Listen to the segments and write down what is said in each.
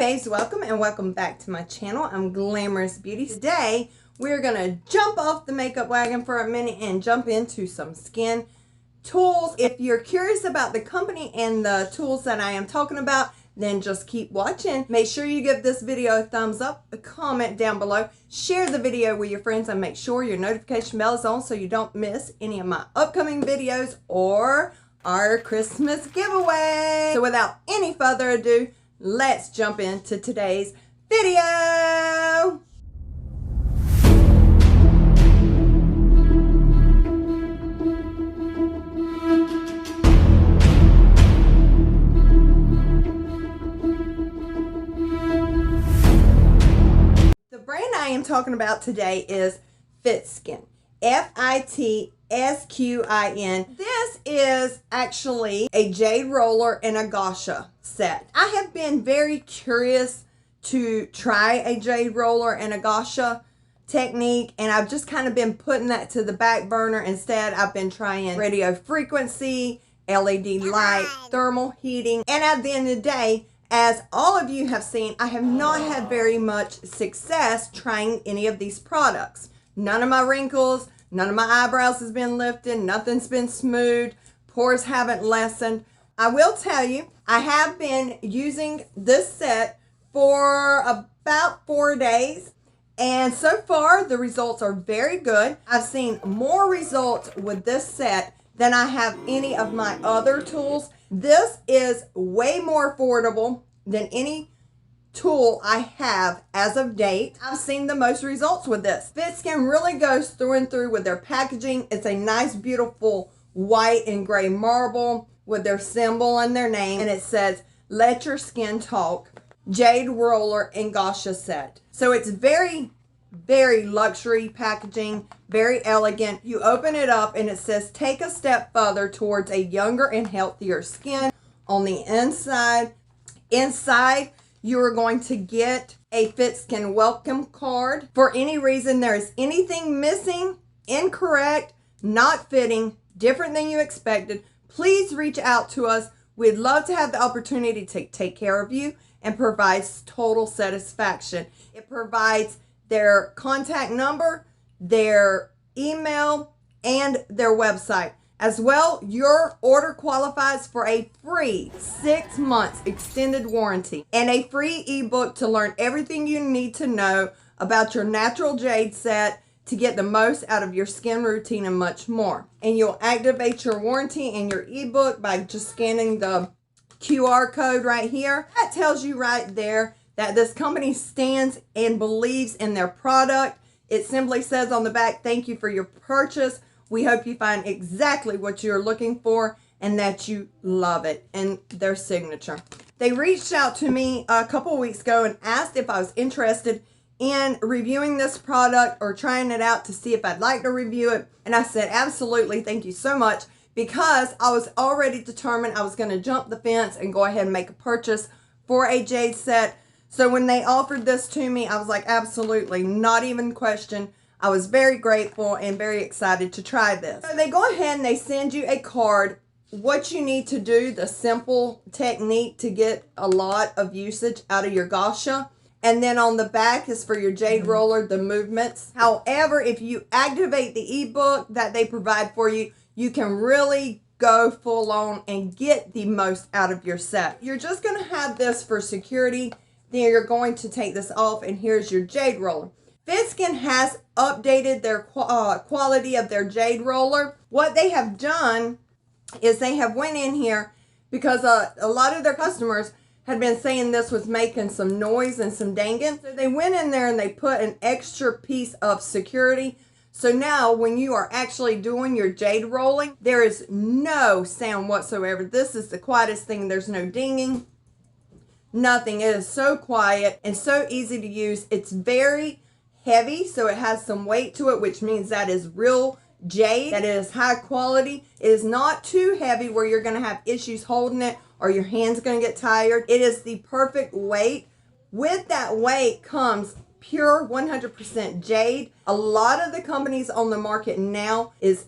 babes, welcome and welcome back to my channel. I'm Glamorous Beauty. Today we're gonna jump off the makeup wagon for a minute and jump into some skin tools. If you're curious about the company and the tools that I am talking about, then just keep watching. Make sure you give this video a thumbs up, a comment down below, share the video with your friends, and make sure your notification bell is on so you don't miss any of my upcoming videos or our Christmas giveaway. So without any further ado, let's jump into today's video. The brand I am talking about today is Fitsqin. Fitsqin. This is actually a jade roller and a Qua Sha set. I have been very curious to try a jade roller and a Qua Sha technique, and I've just kind of been putting that to the back burner. Instead, I've been trying radio frequency, LED light, thermal heating, and at the end of the day, as all of you have seen, I have not had very much success trying any of these products. None of my wrinkles, none of my eyebrows has been lifted, nothing's been smoothed, pores haven't lessened. I will tell you, I have been using this set for about 4 days, and so far the results are very good. I've seen more results with this set than I have any of my other tools. This is way more affordable than any tool I have as of date. I've seen the most results with this. Fitsqin really goes through and through with their packaging. It's a nice, beautiful white and gray marble with their symbol and their name, and it says, "Let your skin talk, Jade Roller and Qua Sha set." So it's very luxury packaging, very elegant. You open it up and it says, "Take a step further towards a younger and healthier skin." On the inside, you are going to get a Fitsqin welcome card. For any reason there is anything missing, incorrect, not fitting, different than you expected, please reach out to us. We'd love to have the opportunity to take care of you and provides total satisfaction. It provides their contact number, their email, and their website. As well, your order qualifies for a free 6 months extended warranty and a free ebook to learn everything you need to know about your natural jade set to get the most out of your skin routine and much more. And you'll activate your warranty and your ebook by just scanning the QR code right here. That tells you right there that this company stands and believes in their product. It simply says on the back, "Thank you for your purchase. We hope you find exactly what you're looking for and that you love it," and their signature. They reached out to me a couple weeks ago and asked if I was interested in reviewing this product or trying it out to see if I'd like to review it. And I said, absolutely, thank you so much, because I was already determined I was going to jump the fence and go ahead and make a purchase for a jade set. So when they offered this to me, I was like, absolutely, not even question. I was very grateful and very excited to try this. So they go ahead and they send you a card. What you need to do, the simple technique to get a lot of usage out of your Qua Sha. And then on the back is for your jade roller, the movements. However, if you activate the ebook that they provide for you, you can really go full on and get the most out of your set. You're just going to have this for security. Then you're going to take this off, and here's your jade roller. Fitsqin has updated their quality of their jade roller. What they have done is they have went in here because a lot of their customers had been saying this was making some noise and some danging. So they went in there and they put an extra piece of security. So now when you are actually doing your jade rolling, there is no sound whatsoever. This is the quietest thing. There's no dinging, nothing. It is so quiet and so easy to use. It's very heavy, so it has some weight to it, which means that is real jade, that it is high quality. It is not too heavy where you're going to have issues holding it or your hands going to get tired. It is the perfect weight. With that weight comes pure 100% jade. A lot of the companies on the market now is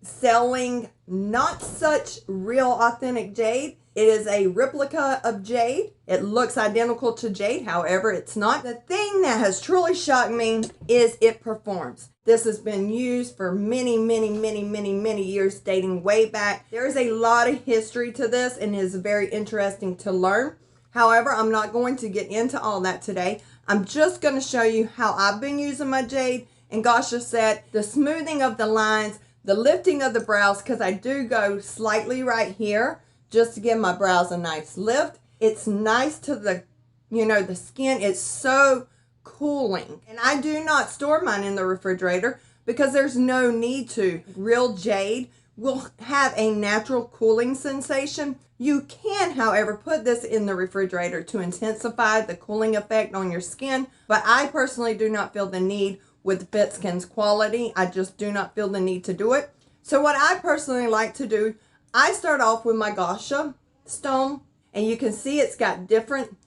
selling not such real authentic jade. It is a replica of Jade. It looks identical to Jade, however, it's not. The thing that has truly shocked me is it performs. This has been used for many, many, many, many, many years, dating way back. There is a lot of history to this and it is very interesting to learn. However, I'm not going to get into all that today. I'm just going to show you how I've been using my Jade and Qua Sha set, the smoothing of the lines, the lifting of the brows, because I do go slightly right here just to give my brows a nice lift. It's nice to the, the skin. It's so cooling. And I do not store mine in the refrigerator because there's no need to. Real Jade will have a natural cooling sensation. You can, however, put this in the refrigerator to intensify the cooling effect on your skin, but I personally do not feel the need with Fitsqin's quality. I just do not feel the need to do it. So what I personally like to do, I start off with my Qua Sha stone, and you can see it's got different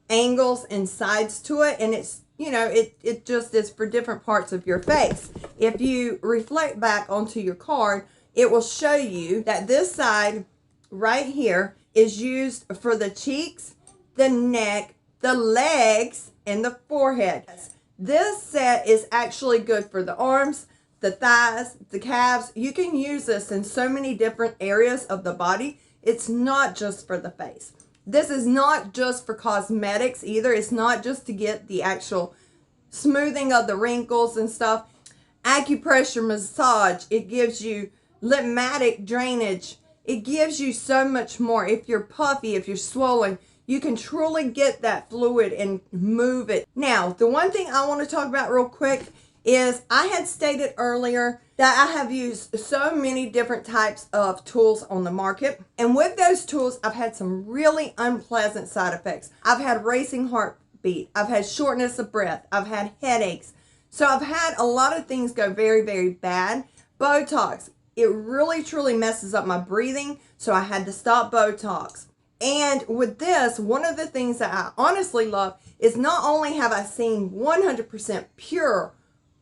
angles and sides to it, and it's, it just is for different parts of your face. If you reflect back onto your card, it will show you that this side right here is used for the cheeks, the neck, the legs, and the forehead. This set is actually good for the arms, the thighs, the calves. You can use this in so many different areas of the body. It's not just for the face. This is not just for cosmetics either. It's not just to get the actual smoothing of the wrinkles and stuff. Acupressure massage, it gives you lymphatic drainage. It gives you so much more. If you're puffy, if you're swollen, you can truly get that fluid and move it. Now, the one thing I want to talk about real quick is I had stated earlier that I have used so many different types of tools on the market. And with those tools, I've had some really unpleasant side effects. I've had racing heartbeat. I've had shortness of breath. I've had headaches. So I've had a lot of things go very, very bad. Botox. It really truly messes up my breathing, so I had to stop Botox. And with this, one of the things that I honestly love is not only have I seen 100% pure,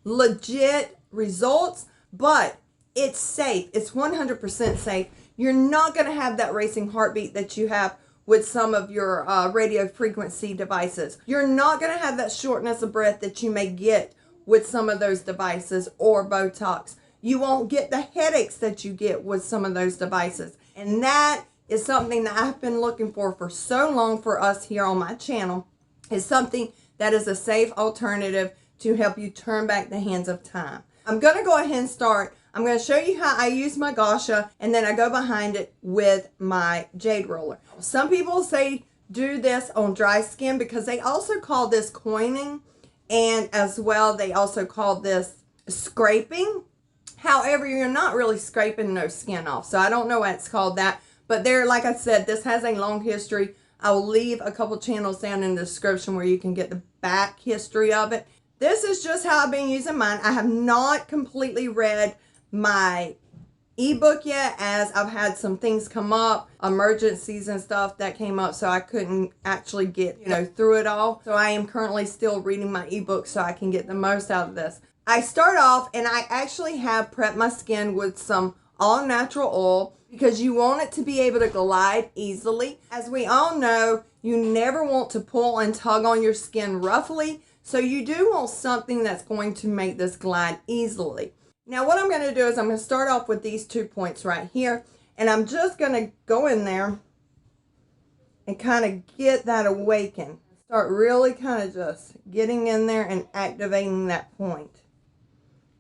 legit results, but it's safe. It's 100% safe. You're not going to have that racing heartbeat that you have with some of your radio frequency devices. You're not going to have that shortness of breath that you may get with some of those devices or Botox. You won't get the headaches that you get with some of those devices. And that is something that I've been looking for so long for us here on my channel. It's something that is a safe alternative to help you turn back the hands of time. I'm going to go ahead and start. I'm going to show you how I use my Qua Sha, and then I go behind it with my Jade roller. Some people say do this on dry skin because they also call this coining, and as well they also call this scraping. However, you're not really scraping no skin off, so I don't know why it's called that. But there, like I said, this has a long history. I will leave a couple channels down in the description where you can get the back history of it. This is just how I've been using mine. I have not completely read my ebook yet, as I've had some things come up, emergencies and stuff that came up, so I couldn't actually get, through it all. So I am currently still reading my ebook so I can get the most out of this. I start off, and I actually have prepped my skin with some all natural oil because you want it to be able to glide easily. As we all know, you never want to pull and tug on your skin roughly, so you do want something that's going to make this glide easily. Now what I'm going to do is I'm going to start off with these 2 points right here, and I'm just going to go in there and kind of get that awakened. Start really kind of just getting in there and activating that point.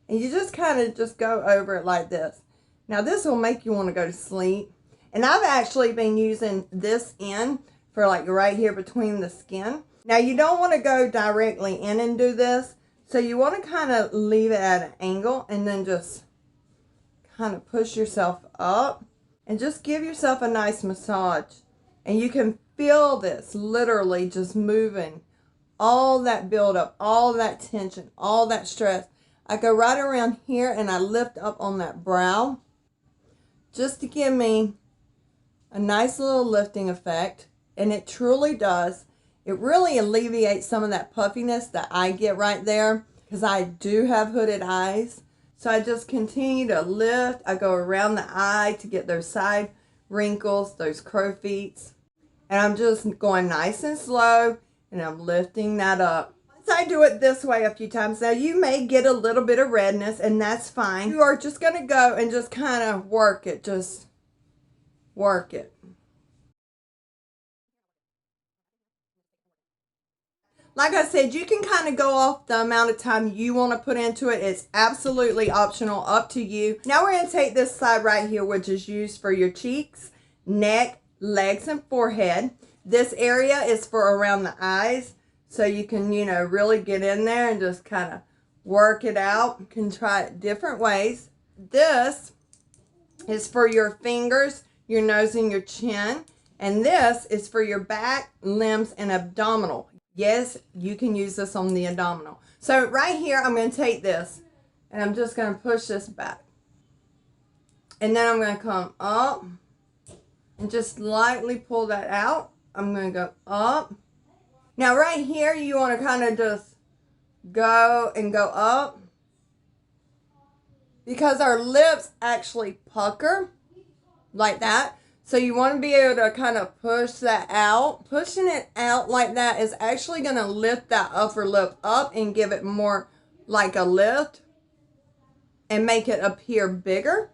And you just kind of just go over it like this. Now this will make you want to go to sleep. And I've actually been using this in for like right here between the skin. Now you don't want to go directly in and do this. So you want to kind of leave it at an angle and then just kind of push yourself up. And just give yourself a nice massage. And you can feel this literally just moving. All that buildup, all that tension, all that stress. I go right around here and I lift up on that brow just to give me a nice little lifting effect. And it truly does. It really alleviates some of that puffiness that I get right there because I do have hooded eyes. So I just continue to lift. I go around the eye to get those side wrinkles, those crow feet. And I'm just going nice and slow, and I'm lifting that up. Once I do it this way a few times, now you may get a little bit of redness, and that's fine. You are just going to go and just kind of work it. Just work it. Like I said, you can kind of go off the amount of time you want to put into it. It's absolutely optional, up to you. Now we're going to take this side right here, which is used for your cheeks, neck, legs, and forehead. This area is for around the eyes, so you can, you know, really get in there and just kind of work it out. You can try it different ways. This is for your fingers, your nose, and your chin. And this is for your back, limbs, and abdominal. Yes, you can use this on the abdominal. So right here, I'm going to take this, and I'm just going to push this back. And then I'm going to come up and just lightly pull that out. I'm going to go up. Now right here, you want to kind of just go and go up, because our lips actually pucker like that. So you want to be able to kind of push that out. Pushing it out like that is actually going to lift that upper lip up and give it more like a lift and make it appear bigger.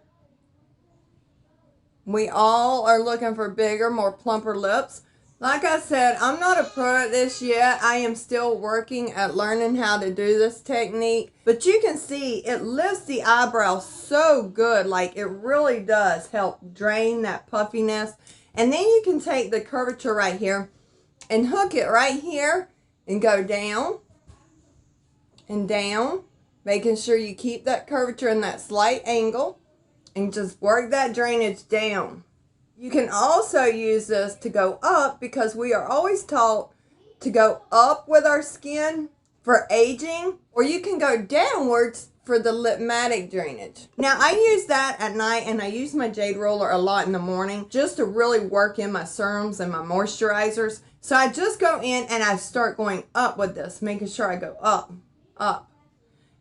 We all are looking for bigger, more plumper lips. Like I said, I'm not a pro at this yet. I am still working at learning how to do this technique. But you can see it lifts the eyebrow so good. Like, it really does help drain that puffiness. And then you can take the curvature right here and hook it right here and go down and down, making sure you keep that curvature in that slight angle and just work that drainage down. You can also use this to go up, because we are always taught to go up with our skin for aging, or you can go downwards for the lipmatic drainage. Now I use that at night, and I use my Jade roller a lot in the morning just to really work in my serums and my moisturizers. So I just go in and I start going up with this, making sure I go up, up.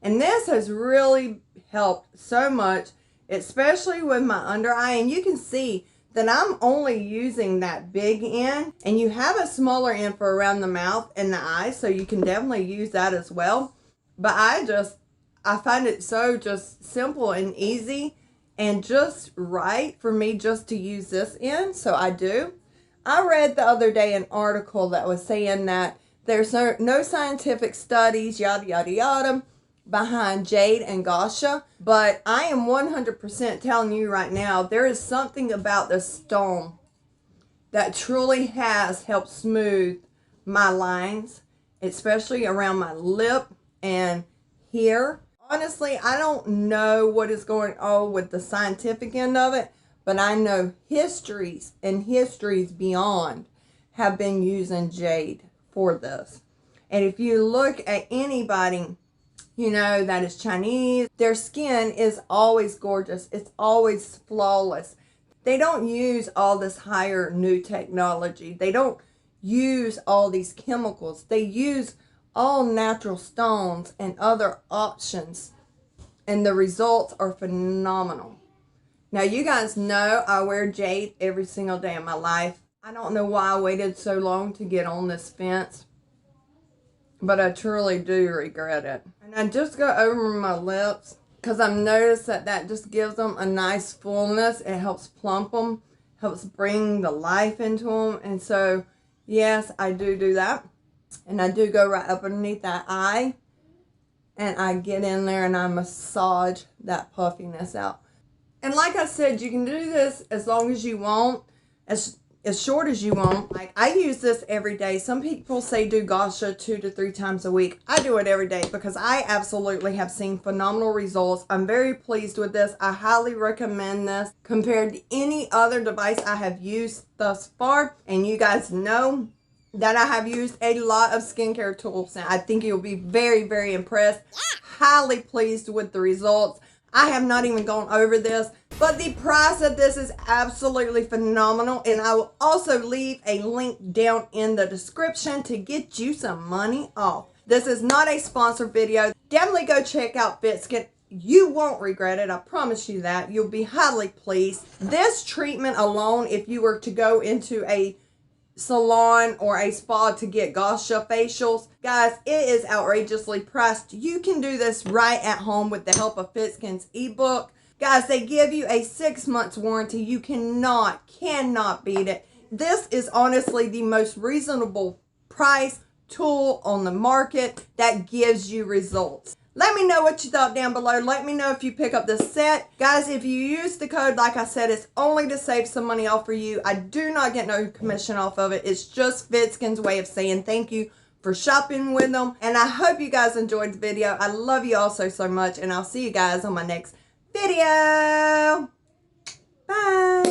And this has really helped so much, especially with my under eye. And you can see that I'm only using that big end, and you have a smaller end for around the mouth and the eyes, so you can definitely use that as well. But I find it so just simple and easy and just right for me just to use this end, so I do. I read the other day an article that was saying that there's no scientific studies, yada, yada, yada, behind Jade and Qua Sha, but I am 100% telling you right now, there is something about this stone that truly has helped smooth my lines, especially around my lip and here. Honestly, I don't know what is going on with the scientific end of it, but I know histories and histories beyond have been using Jade for this. And if you look at anybody, you know, that is Chinese, their skin is always gorgeous. It's always flawless. They don't use all this higher new technology. They don't use all these chemicals. They use all natural stones and other options, and the results are phenomenal. Now, you guys know I wear Jade every single day of my life. I don't know why I waited so long to get on this fence, but I truly do regret it. And I just go over my lips, because I've noticed that just gives them a nice fullness. It helps plump them, helps bring the life into them. And so, yes, I do that. And I do go right up underneath that eye, and I get in there and I massage that puffiness out. And like I said, you can do this as long as you want, as short as you want. Like, I use this every day. Some people say do Qua Sha 2 to 3 times a week. I do it every day because I absolutely have seen phenomenal results. I'm very pleased with this. I highly recommend this compared to any other device I have used thus far. And you guys know that I have used a lot of skincare tools, and I think you'll be very, very impressed. Highly pleased with the results. I have not even gone over this, but the price of this is absolutely phenomenal, and I will also leave a link down in the description to get you some money off. This is not a sponsored video. Definitely go check out Fitsqin. You won't regret it. I promise you that. You'll be highly pleased. This treatment alone, if you were to go into a salon or a spa to get Qua Sha facials, guys, it is outrageously priced. You can do this right at home with the help of Fitsqin's ebook. Guys, they give you a 6 months warranty. You cannot beat it. This is honestly the most reasonable price tool on the market that gives you results. Let me know what you thought down below. Let me know if you pick up this set. Guys, if you use the code, like I said, it's only to save some money off for you. I do not get no commission off of it. It's just Fitsqin's way of saying thank you for shopping with them. And I hope you guys enjoyed the video. I love you all so much. And I'll see you guys on my next video. Bye.